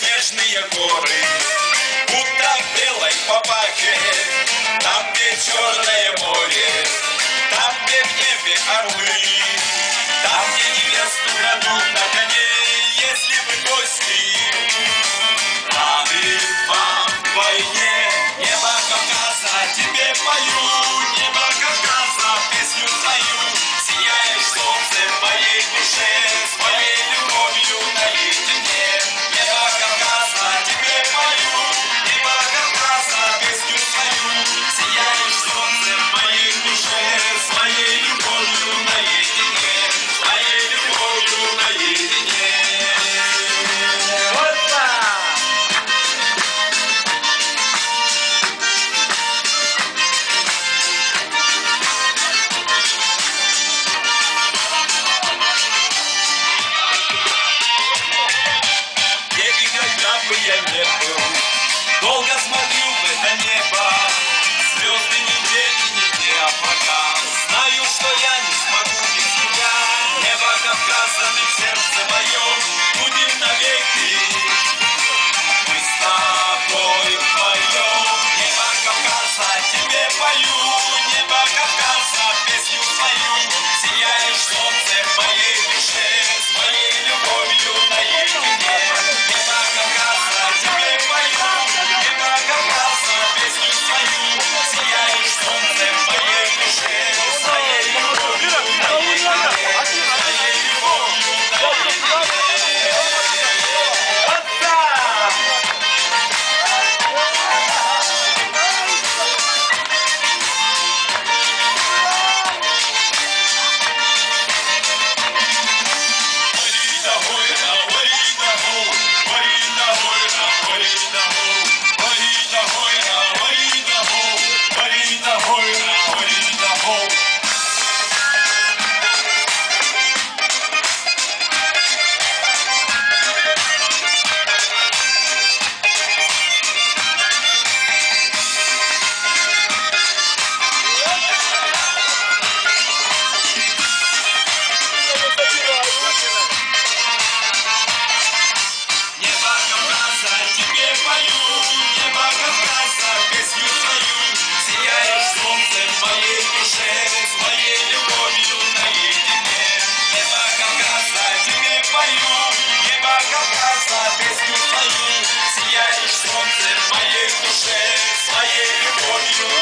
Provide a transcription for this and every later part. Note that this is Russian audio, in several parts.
снежные горы, будто в белой папахе. Там, где черное море, там, где в небе орлы, там, где невесту крадут на коне, если вы гости. Рады вам в войне, небо Кавказа, тебе пою, небо Кавказа, песню свою. Сияешь солнце в моей душе, с моей любовью наедине. Небо Кавказа, тебе пою, небо Кавказа, песню свою. Сияешь солнце в моей душе, с моей любовью наедине, с моей любовью наедине. Я не был, долго смотрю в это небо, звезды нигде и нигде облака. Знаю, что я не смогу без тебя. Небо Кавказа, ты в сердце моем, будем навеки. Мы с тобой вдвоем. Небо Кавказа, тебе пою, небо Кавказа, песню свою. Сияешь солнце в моей душе, с моей любовью наедине. Небо Кавказа, тебе пою, небо Кавказа, песню свою. Сияешь солнце в моей душе, с моей любовью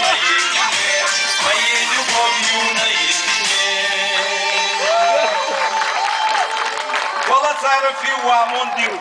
наедине, с моей любовью наедине. Well, that's how I feel while I'm on duty.